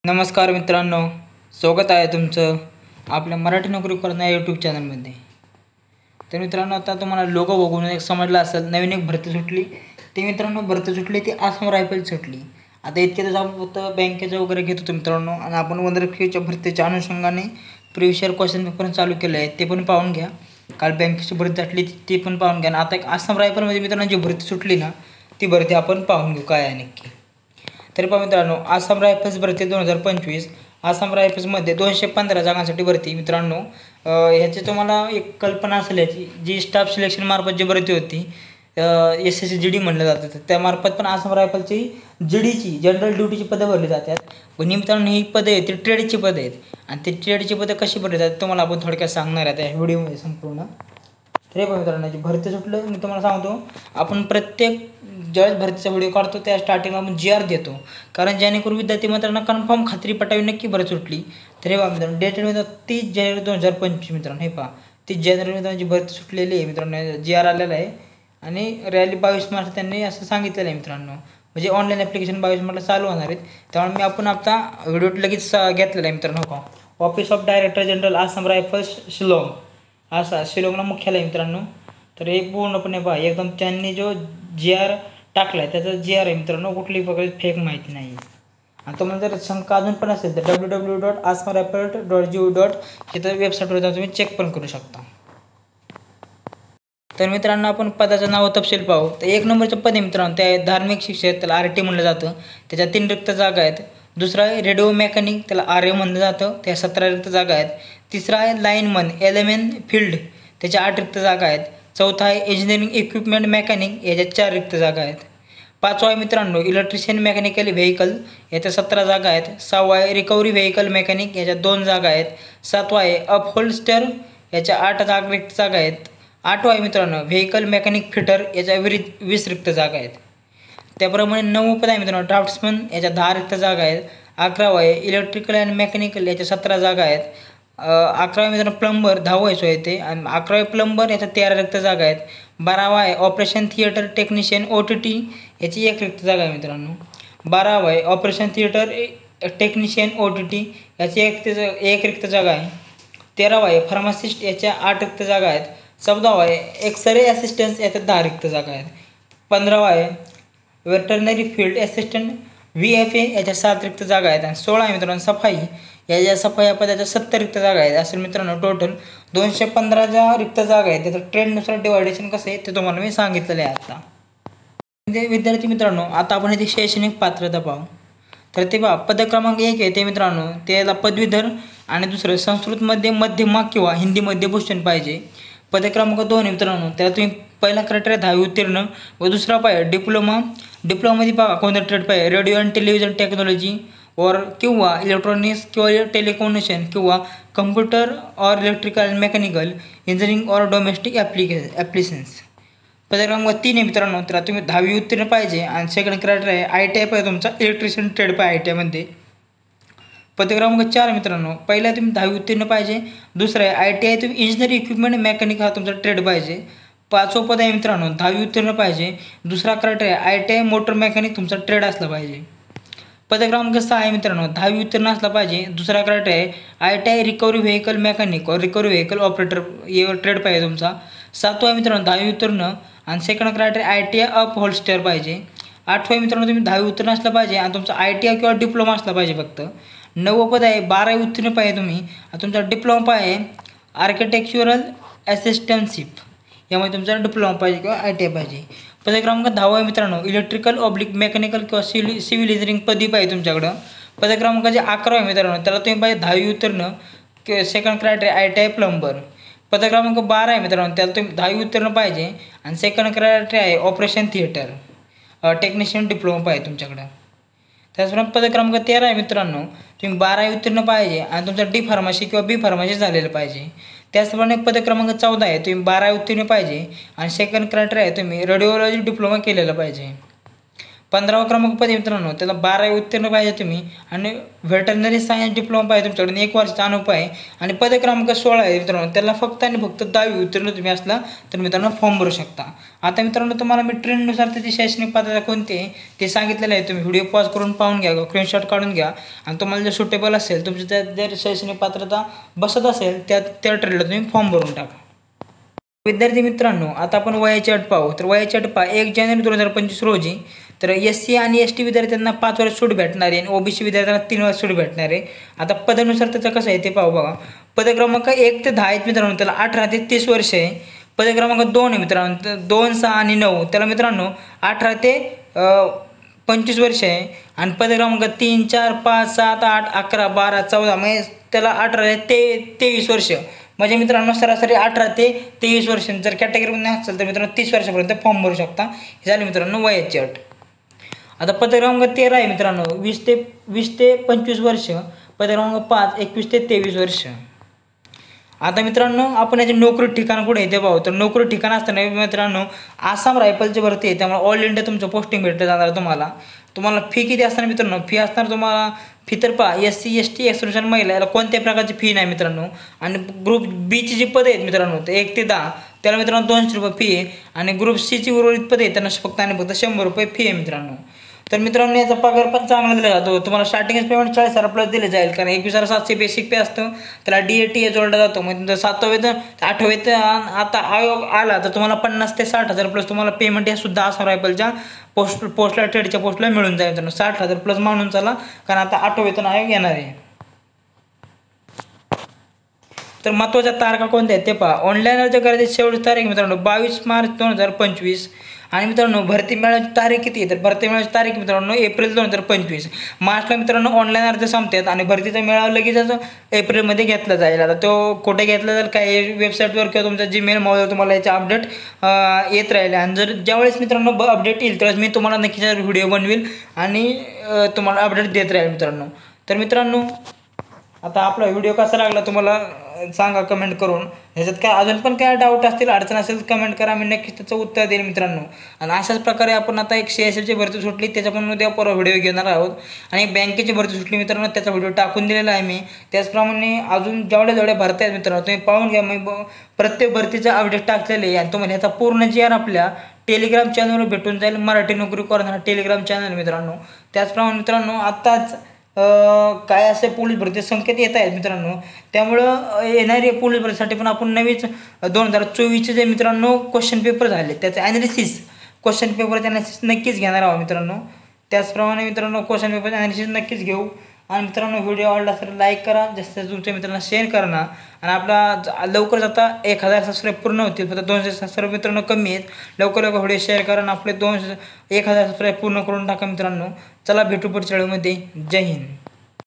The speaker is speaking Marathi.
नमस्कार मित्रांनो, स्वागत आहे तुमचं आपल्या मराठी नोकरी करणाऱ्या यूट्यूब चॅनलमध्ये। तर मित्रांनो, आता तुम्हाला लोगो बघून एक समजलं असेल, नवीन एक भरती सुटली। ते मित्रांनो भरती सुटली ती आसाम रायफल सुटली। आता इतके दिवस आपण फक्त बँकेचं वगैरे घेत होतो मित्रांनो, आणि आपण वनरक्षीच्या भरतीच्या अनुषंगाने प्रिव्हियस इयर क्वेश्चन पेपर चालू केले आहे, ते पण पाहून घ्या। काल बँकेची भरती सुटली ती पण पाहून घ्या। आता एक आसाम रायफलमध्ये मित्रांनो जी भरती सुटली ना, ती भरती आपण पाहून घेऊ काय आहे नक्की। तरी पहा मित्रांनो, आसाम रायफल्स भरती 2025 आसाम रायफल्समध्ये 215 जागांसाठी भरती मित्रांनो। ह्याची तुम्हाला एक कल्पना असेल, याची जी स्टाफ सिलेक्शन मार्फत जी भरती होती, SSGD म्हणलं जातं, त्यामार्फत पण आसाम रायफलची जीडीची जनरल ड्युटीची पदं भरली जातात। पण मित्रांनो ही पदं आहेत ती ट्रेडची पदं आहेत, आणि ती ट्रेडची पदं कशी भरली जातात तुम्हाला आपण थोडक्यात सांगणार आहे त्या व्हिडिओमध्ये संपूर्ण। तरी पण मित्रांनो, जी भरती सुटलं मी तुम्हाला सांगतो, आपण प्रत्येक ज्यावेळेस भरतीचा व्हिडिओ काढतो त्या स्टार्टिंगला आपण GR देतो, कारण जेणेकरून विद्यार्थी मित्रांनो कन्फर्म खात्री पटावी नक्की भरती सुटली। तर हे पहा मित्रांनो, डेट मित्रांनो 30 जानेवारी 2025 मित्रांनो, हे पहा 30 जानेवारी मित्रांनो जी भरती सुटलेली आहे मित्रांनो, GR आलेला आहे। आणि रॅली 22 मार्च त्यांनी असं सांगितलेलं आहे मित्रांनो, म्हणजे ऑनलाईन ॲप्लिकेशन 22 मार्चला चालू होणार आहेत। त्यामुळे मी आपण आता व्हिडिओ लगेच घेतलेला आहे मित्रांनो। हो का, office of director general Assam rifles Shillong, असा शिलाँगला मुख्यालय मित्रांनो। तर हे पूर्णपणे पहा एकदम त्यांनी जो GR टाकला आहे त्याचा GR आहे मित्रांनो, कुठलीही प्रकारची फेक माहिती नाही। आणि तुम्हाला जर शंका अजून पण असेल तर www.asamrifle.gov. इथं वेबसाईटवर जाऊन तुम्ही चेक पण करू शकता। तर मित्रांनो, आपण पदाचं नाव तपशील पाहू। तर 1 नंबरचं पद आहे मित्रांनो, ते धार्मिक शिक्षक, त्याला RT म्हणलं जातं, त्याच्या 3 रिक्त जागा आहेत। दुसरा आहे रेडिओ मेकॅनिक, त्याला RA म्हणलं जातं, त्या 17 रिक्त जागा आहेत। तिसरा आहे लाईनमन LMN फील्ड, त्याच्या 8 रिक्त जागा आहेत। चौथा आहे इंजिनिअरिंग इक्विपमेंट मेकॅनिक, याच्या 4 रिक्त जागा आहेत। पाचवा आहे मित्रांनो इलेक्ट्रिशियन मेकॅनिकल व्हेकल, याच्या 17 जागा आहेत। सहावा आहे रिकव्हरी व्हेकल मेकॅनिक, याच्या 2 जागा आहेत। सातवा आहे अपहोल्स्टर, याच्या 8 रिक्त जागा आहेत। आठवा आहे मित्रांनो व्हेकल मेकॅनिक फिटर, याच्या 20 रिक्त जागा आहेत। त्याप्रमाणे 9वं पद आहे मित्रांनो ड्राफ्ट्समन, याच्या 10 रिक्त जागा आहेत। 11वा आहे इलेक्ट्रिकल अँड मेकॅनिकल, याच्या 17 जागा आहेत। 11वा मित्रांनो प्लंबर, 10वा आहे ते, आणि 11वा प्लंबर, याच्या 13 रिक्त जागा आहेत। 12वा आहे ऑपरेशन थिएटर टेक्निशियन OTT, याची 1 रिक्त जागा आहे मित्रांनो। 12वा आहे ऑपरेशन थिएटर टेक्निशियन OTT, याची 1 रिक्त जागा आहे। 13वा आहे फार्मासिस्ट, याच्या 8 रिक्त जागा आहेत। 14वा आहे एक्सरे असिस्टन्स, याच्या 10 रिक्त जागा आहेत। 15वा आहे वेटरनरी फील्ड असिस्टंट VFA, याच्या 7 रिक्त जागा आहेत। आणि 16 आहे मित्रांनो सफाई, याच्या सफाई पदाच्या 70 रिक्त जागा आहेत। असेल मित्रांनो टोटल 215 ज्या रिक्त जागा आहेत। त्याचं ट्रेंडनुसार डिवायडेशन कसं आहे ते तुम्हाला मी सांगितलेलं आहे आता। म्हणजे विद्यार्थी मित्रांनो, आता आपण इथे शैक्षणिक पात्रता पाहू। तर ते पहा, पद क्रमांक 1 आहे ते मित्रांनो, त्याला पदवीधर, आणि दुसरं संस्कृतमध्ये मध्यमा किंवा हिंदीमध्ये भूषण पाहिजे। पद क्रमांक 2 आहे मित्रांनो, त्याला तुम्ही पहिला क्रायटेरिया 10वी उत्तीर्ण, व दुसरा पाहिजे डिप्लोमामध्ये पहा कोणतं ट्रेड पाहिजे, रेडिओ अँड टेलिव्हिजन टेक्नॉलॉजी किंवा इलेक्ट्रॉनिक्स किंवा टेलिकम्युनिकेशन किंवा कम्प्युटर और इलेक्ट्रिकल अँड मेकॅनिकल इंजिनिअरिंग और डोमेस्टिक ॲप्लिकेशन्स। पद क्रमांक 3 आहे मित्रांनो, त्याला तुम्ही 10वी उत्तीर्ण पाहिजे, आणि सेकंड क्रायटेरिया आहे ITI पाहिजे तुमचा, इलेक्ट्रिशियन ट्रेड पाहिजे ITI मध्ये। पद क्रमांक 4 मित्रांनो, पहिला तुम्ही 10वी उत्तीर्ण पाहिजे, दुसरं आहे ITI तुम्ही इंजिनिअरिंग इक्विपमेंट मेकॅनिक हा तुमचा ट्रेड पाहिजे। 5वं पद आहे मित्रांनो 10वी उत्तीर्ण पाहिजे, दुसरा क्रायटेरिया ITI मोटर मेकॅनिक तुमचा ट्रेड असला पाहिजे। पद क्रमांक 6 आहे मित्रांनो, 10वी उत्तीर्ण असला पाहिजे, दुसरा क्रायटेरिया आहे ITI रिकव्हरी व्हेकल मेकॅनिक और रिकव्हरी व्हेकल ऑपरेटर ट्रेड पाहिजे तुमचा। 7वं आहे मित्रांनो 10वी उत्तीर्ण, आणि सेकंड क्रायटेरिया ITI अपहोल्स्टर पाहिजे। 8वं मित्रांनो तुम्ही 10वी उत्तीर्ण असलं पाहिजे, आणि तुमचा ITI किंवा डिप्लोमा असला पाहिजे फक्त। 9वं पद आहे 12वी उत्तीर्ण पाहिजे तुम्ही, आणि तुमचा डिप्लोमा पाहिजे आर्किटेक्चरल असिस्टंटशिप, यामध्ये तुमचा डिप्लोमा पाहिजे किंवा ITI पाहिजे। पद क्रमांक 10वा आहे मित्रांनो इलेक्ट्रिकल ऑब्लिक मेकॅनिकल किंवा सिव्हिल इंजिनिअरिंग पदवी पाहिजे तुमच्याकडं। पद क्रमांक जे 11 आहे मित्रांनो, त्याला तुम्ही पाहिजे 10वी उत्तीर्ण, सेकंड क्रायटेरिया ITI प्लंबर। पद क्रमांक 12 आहे मित्रांनो, त्याला तुम्ही 10वी उत्तीर्ण पाहिजे, आणि सेकंड क्रायटेरिया आहे ऑपरेशन थिएटर टेक्निशियन डिप्लोमा पाहिजे तुमच्याकडं। त्याचप्रमाणे पद क्रमांक 13 आहे मित्रांनो, तुम्ही 12वी उत्तीर्ण पाहिजे, आणि तुमचा D फार्मसी किंवा B फार्मसी झालेलं पाहिजे। त्याचप्रमाणे पद क्रमांक 14 आहे, तुम्ही 12वी उत्तीर्ण पाहिजे, आणि सेकंड क्रायटेरिया आहे तुम्ही रेडिओलॉजी डिप्लोमा केलेलं पाहिजे। 15वा क्रमांक पद मित्रांनो त्याला 12वी उत्तीर्ण पाहिजे तुम्ही आणि व्हेटरनरी सायन्स डिप्लोमा पाहिजे तुमच्याकडे 1 वर्षाचा अनुभव आहे आणि पद क्रमांक 16 आहे मित्रांनो त्याला फक्त आणि फक्त 10वी उत्तीर्ण तुम्ही असला तर मित्रांनो फॉर्म भरू शकता. आता मित्रांनो तुम्हाला मी ट्रेंडनुसार त्याची शैक्षणिक पात्रता कोणती आहे ते सांगितलेलं आहे. तुम्ही व्हिडिओ पॉज करून पाहून घ्या, स्क्रीनशॉट काढून घ्या आणि तुम्हाला जर सुटेबल असेल तुमची जर शैक्षणिक पात्रता बसत असेल त्या ट्रेडला तुम्ही फॉर्म भरून टाका. विद्यार्थी मित्रांनो आता आपण वयाची अट पाहू. तर वयाची अट पहा 1 जानेवारी 2025 रोजी तर SC आणि ST विद्यार्थ्यांना 5 वर्ष सूट भेटणार आहे आणि OBC विद्यार्थ्यांना 3 वर्ष सूट भेटणार आहे. आता पदानुसार त्याचं कसं आहे ते पाहू बघा. पद क्रमांक 1 ते 10 आहेत मित्रांनो त्याला 18 ते 30 वर्ष आहे. पद क्रमांक 2 आहे मित्रांनो 2, 6 आणि 9 त्याला मित्रांनो 18 ते 25 वर्ष आहे आणि पद क्रमांक 3, 4, 5, 7, 8, 11, 12, 14 म्हणजे त्याला 18 ते 23 वर्ष म्हणजे मित्रांनो सरासरी 18 ते 23 वर्ष. जर कॅटेगरीमध्ये असेल तर मित्रांनो 30 वर्षापर्यंत फॉर्म भरू शकता. हे झाले मित्रांनो वयाची अट. आता पद क्रमांक 13 आहे मित्रांनो 20 ते 25 वर्ष. पद क्रमांक 5 21 ते 23 वर्ष. आता मित्रांनो आपण याचे नोकरी ठिकाण कुठे आहे ते पाहू. तर नोकरी ठिकाण असताना मित्रांनो आसाम रायफलची भरती आहे त्यामुळे ऑल इंडिया तुमचं पोस्टिंग भेटलं जाणार तुम्हाला फी किती असणार मित्रांनो. फी असणार तुम्हाला फी तर पहा SC ST एक्सक्लुशन महिला याला कोणत्याही प्रकारची फी नाही मित्रांनो आणि ग्रुप Bची जी पदे आहेत मित्रांनो ते 1 ते 10 त्याला मित्रांनो 200 रुपये फी आहे आणि ग्रुप Cची उर्वरित पदे आहेत त्यांना फक्त आणि फक्त 100 रुपये फी आहे मित्रांनो. तर मित्रांनो याचा पगार पण चांगला दिला जातो. तुम्हाला स्टार्टिंगच पेमेंट 40,000 प्लस दिले जाईल कारण 21,700 बेसिक पे असतं. त्याला DATA जोडला जातो म्हणजे तुमचं 7वे 8वे आता आयोग आला तर तुम्हाला 50,000 ते 60,000 प्लस तुम्हाला पेमेंट हे सुद्धा आसाम रायफलच्या पोस्टला ट्रेडच्या पोस्टला मिळून जाईल मित्रांनो. 60,000 प्लस मानून चला कारण आता 8वे वेतन आयोग येणार आहे. तर महत्त्वाच्या तारखा कोणत्या आहेत ते पहा. ऑनलाईन अर्ज करायची शेवटची तारीख मित्रांनो 22 मार्च 2025 आणि मित्रांनो भरती मेळाव्याची तारीख किती आहे तर भरती मेळाव्याची तारीख मित्रांनो एप्रिल 2025. मार्चला मित्रांनो ऑनलाईन अर्ज संपतात आणि भरतीचा मेळावा लगेचच एप्रिलमध्ये घेतला जाईल. आता तो कुठे घेतला जाईल काही वेबसाईटवर किंवा तुमच्या Gmail मोबाईलवर तुम्हाला याचे अपडेट येत राहिले आणि जर ज्यावेळेस मित्रांनो अपडेट येईल त्यावेळेस मी तुम्हाला नक्कीच व्हिडिओ बनवेल आणि तुम्हाला अपडेट देत राहील मित्रांनो. तर मित्रांनो आता आपला व्हिडिओ कसा लागला तुम्हाला सांगा कमेंट करून. ह्याच्यात काय अजून पण काय डाऊट असतील अडचण असेल कमेंट करा मी नक्कीच त्याचं उत्तर देईल मित्रांनो. आणि अशाच प्रकारे आपण आता एक CSLची भरती सुटली त्याचा पण उद्या परवा व्हिडिओ घेणार आहोत आणि बँकेची भरती सुटली मित्रांनो त्याचा व्हिडिओ टाकून दिलेला आहे मी. त्याचप्रमाणे अजून जेवढ्या भरत्या आहेत मित्रांनो तुम्ही पाहून घ्या. मी प्रत्येक भरतीचा अपडेट टाकलेले आहे आणि तुम्हाला ह्याचा पूर्ण GR आपल्या टेलिग्राम चॅनलवर भेटून जाईल. मराठी नोकरी कॉर्नर टेलिग्राम चॅनल मित्रांनो. त्याचप्रमाणे मित्रांनो आत्ताच काय असे पोलीस भरती संकेत येत आहेत मित्रांनो त्यामुळं येणारी पोलीस भरतीसाठी पण आपण नवीच 2024चे जे मित्रांनो क्वेश्चन पेपर झाले त्याचं ॲनालिसिस क्वेश्चन पेपरचे ॲनालिसिस नक्कीच घेणार आहोत मित्रांनो. त्याचप्रमाणे मित्रांनो क्वेश्चन पेपरचे ॲनालिसिस नक्कीच घेऊ आणि मित्रांनो व्हिडिओ आवडला तर लाईक करा जास्त तुमच्या मित्रांना शेअर करा ना आणि आपला लवकरच आता 1000 सबस्क्राईब पूर्ण होतील फक्त 200 सबस्क्राईब मित्रांनो कमी आहेत. लवकर व्हिडिओ शेअर करा आणि आपले 1000 सबस्क्राईब पूर्ण करून टाका मित्रांनो. चला भेटू पुढच्या व्हिडिओमध्ये. जय हिंद.